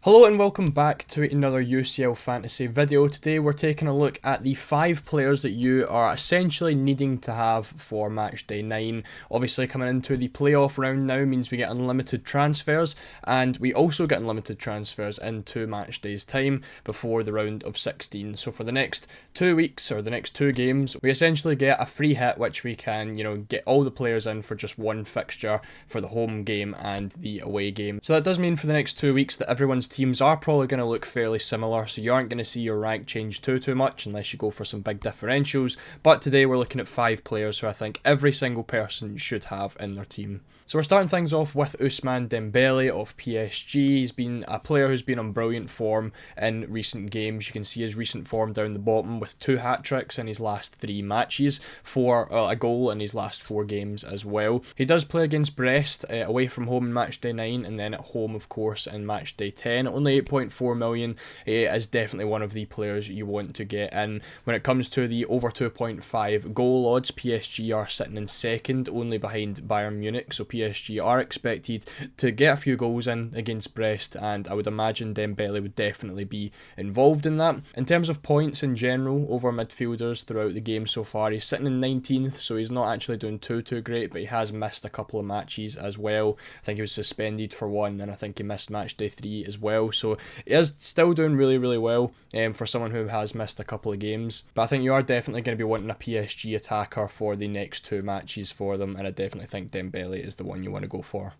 Hello and welcome back to another UCL fantasy video. Today we're taking a look at the 5 players that you are essentially needing to have for matchday 9. Obviously coming into the playoff round now means we get unlimited transfers, and we also get unlimited transfers in 2 match days time before the round of 16. So for the next 2 weeks or the next 2 games, we essentially get a free hit which we can, get all the players in for just one fixture for the home game and the away game. So that does mean for the next 2 weeks that everyone's teams are probably going to look fairly similar, so you aren't going to see your rank change too much unless you go for some big differentials. But today we're looking at 5 players who I think every single person should have in their team. So we're starting things off with Ousmane Dembele of PSG. He's been a player who's been on brilliant form in recent games. You can see his recent form down the bottom with 2 hat-tricks in his last 3 matches, a goal in his last 4 games as well. He does play against Brest, away from home in matchday 9, and then at home of course in matchday 10. Only 8.4 million, is definitely one of the players you want to get in. When it comes to the over 2.5 goal odds, PSG are sitting in second, only behind Bayern Munich, so PSG are expected to get a few goals in against Brest, and I would imagine Dembele would definitely be involved in that. In terms of points in general over midfielders throughout the game so far, he's sitting in 19th, so he's not actually doing too great, but he has missed a couple of matches as well. I think he was suspended for 1, and I think he missed matchday 3 as well, so he is still doing really well for someone who has missed a couple of games. But I think you are definitely going to be wanting a PSG attacker for the next 2 matches for them, and I definitely think Dembele is the one you want to go for.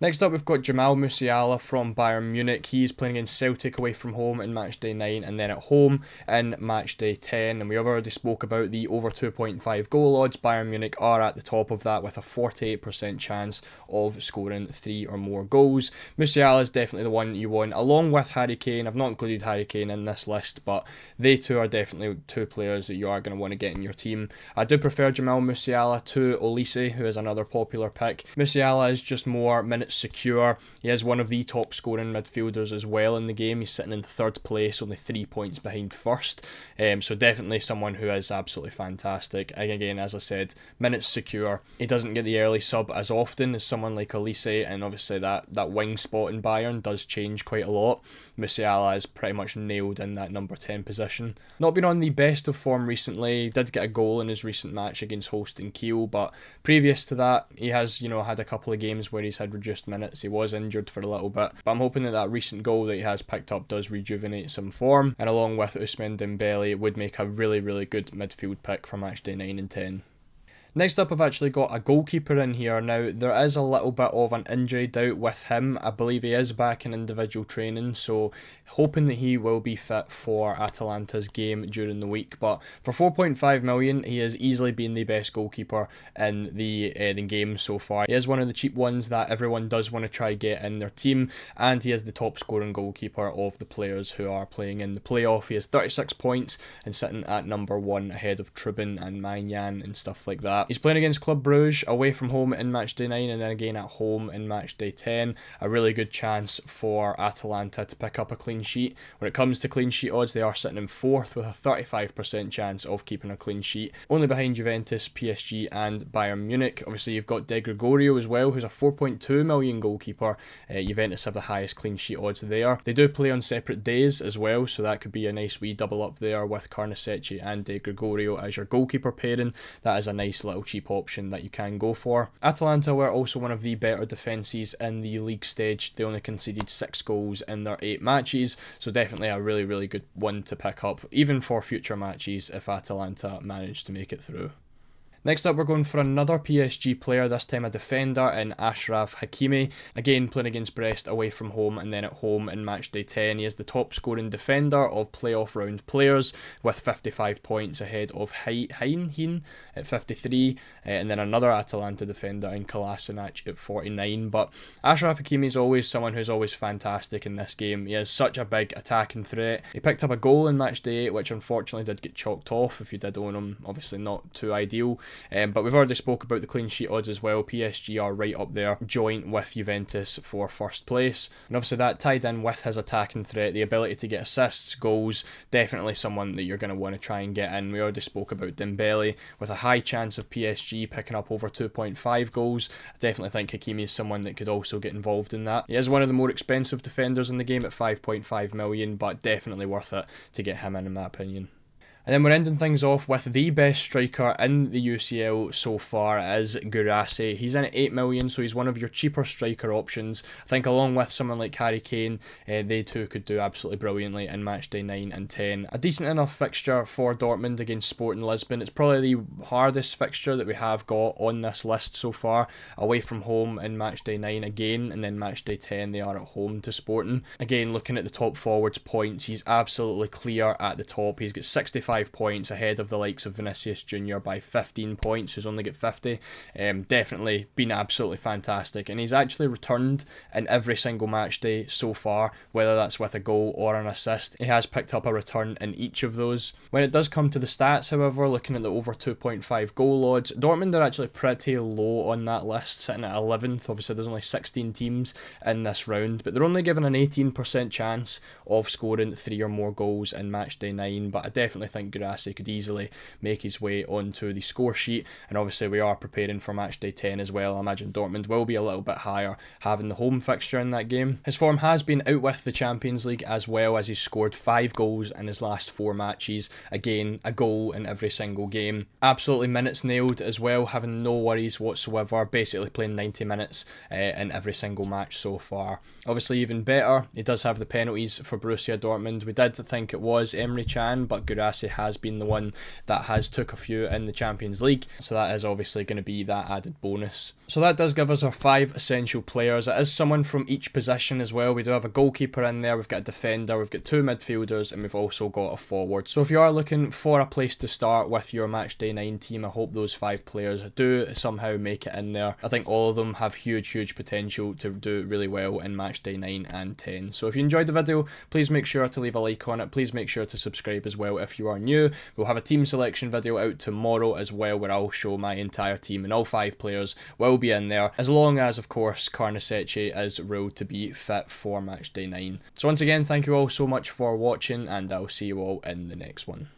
Next up, we've got Jamal Musiala from Bayern Munich. He's playing against Celtic away from home in matchday 9 and then at home in matchday 10. And we already spoke about the over 2.5 goal odds. Bayern Munich are at the top of that with a 48% chance of scoring 3 or more goals. Musiala is definitely the one you want, along with Harry Kane. I've not included Harry Kane in this list, but they two are definitely 2 players that you are going to want to get in your team. I do prefer Jamal Musiala to Olise, who is another popular pick. Musiala is just more minutes secure. He is one of the top scoring midfielders as well in the game. He's sitting in 3rd place, only 3 points behind first. So definitely someone who is absolutely fantastic. And again, as I said, minutes secure. He doesn't get the early sub as often as someone like Olise, and obviously that wing spot in Bayern does change quite a lot. Musiala is pretty much nailed in that number 10 position. Not been on the best of form recently. He did get a goal in his recent match against Holstein Kiel, but previous to that, he has had a couple of games where he's had reduced minutes. He was injured for a little bit, but I'm hoping that recent goal that he has picked up does rejuvenate some form, and along with Ousmane Dembele, it would make a really good midfield pick for matchday 9 and 10. Next up, I've actually got a goalkeeper in here. Now, there is a little bit of an injury doubt with him. I believe he is back in individual training, so hoping that he will be fit for Atalanta's game during the week. But for 4.5 million, he has easily been the best goalkeeper in the game so far. He is one of the cheap ones that everyone does want to try get in their team, and he is the top scoring goalkeeper of the players who are playing in the playoff. He has 36 points and sitting at number 1 ahead of Trubin and Maignan and stuff like that. He's playing against Club Brugge away from home in matchday 9 and then again at home in matchday 10. A really good chance for Atalanta to pick up a clean sheet. When it comes to clean sheet odds, they are sitting in 4th with a 35% chance of keeping a clean sheet, only behind Juventus, PSG and Bayern Munich. Obviously you've got De Gregorio as well, who's a 4.2 million goalkeeper. Juventus have the highest clean sheet odds there. They do play on separate days as well, so that could be a nice wee double up there with Carnesecchi and De Gregorio as your goalkeeper pairing. That is a nice little cheap option that you can go for. Atalanta were also one of the better defences in the league stage. They only conceded 6 goals in their 8 matches, so definitely a really good one to pick up, even for future matches if Atalanta manage to make it through. Next up, we're going for another PSG player, this time a defender in Achraf Hakimi. Again, playing against Brest away from home and then at home in matchday 10. He is the top scoring defender of playoff round players with 55 points ahead of Hein at 53, and then another Atalanta defender in Kolasinac at 49. But Achraf Hakimi is always someone who's always fantastic in this game. He is such a big attacking threat. He picked up a goal in matchday 8, which unfortunately did get chalked off if you did own him. Obviously not too ideal. But we've already spoke about the clean sheet odds as well. PSG are right up there, joint with Juventus for first place. And obviously that tied in with his attacking threat, the ability to get assists, goals, definitely someone that you're going to want to try and get in. We already spoke about Dembele with a high chance of PSG picking up over 2.5 goals. I definitely think Hakimi is someone that could also get involved in that. He is one of the more expensive defenders in the game at 5.5 million, but definitely worth it to get him in my opinion. And then we're ending things off with the best striker in the UCL so far is Guirassy. He's in at 8 million, so he's one of your cheaper striker options. I think along with someone like Harry Kane, they two could do absolutely brilliantly in matchday 9 and 10. A decent enough fixture for Dortmund against Sporting Lisbon. It's probably the hardest fixture that we have got on this list so far. Away from home in matchday 9 again, and then matchday 10 they are at home to Sporting. Again, looking at the top forwards points, he's absolutely clear at the top. He's got 65 points ahead of the likes of Vinicius Jr. by 15 points, who's only got 50. Definitely been absolutely fantastic, and he's actually returned in every single match day so far, whether that's with a goal or an assist. He has picked up a return in each of those. When it does come to the stats, however, looking at the over 2.5 goal odds, Dortmund are actually pretty low on that list, sitting at 11th. Obviously there's only 16 teams in this round, but they're only given an 18% chance of scoring 3 or more goals in matchday 9, but I definitely think Guirassy could easily make his way onto the score sheet, and obviously we are preparing for matchday 10 as well. I imagine Dortmund will be a little bit higher, having the home fixture in that game. His form has been out with the Champions League as well, as he's scored 5 goals in his last 4 matches. Again, a goal in every single game. Absolutely minutes nailed as well, having no worries whatsoever, basically playing 90 minutes in every single match so far. Obviously even better, he does have the penalties for Borussia Dortmund. We did think it was Emre Can, but Guirassy has been the one that has took a few in the Champions League, so that is obviously going to be that added bonus. So that does give us our 5 essential players. It is someone from each position as well. We do have a goalkeeper in there, we've got a defender, we've got 2 midfielders, and we've also got a forward. So if you are looking for a place to start with your matchday 9 team, I hope those 5 players do somehow make it in there. I think all of them have huge potential to do really well in matchday 9 and 10. So if you enjoyed the video, please make sure to leave a like on it. Please make sure to subscribe as well if you are new. We'll have a team selection video out tomorrow as well, where I'll show my entire team, and all 5 players will be in there, as long as of course Carnesecchi is ruled to be fit for matchday 9. So once again, thank you all so much for watching, and I'll see you all in the next one.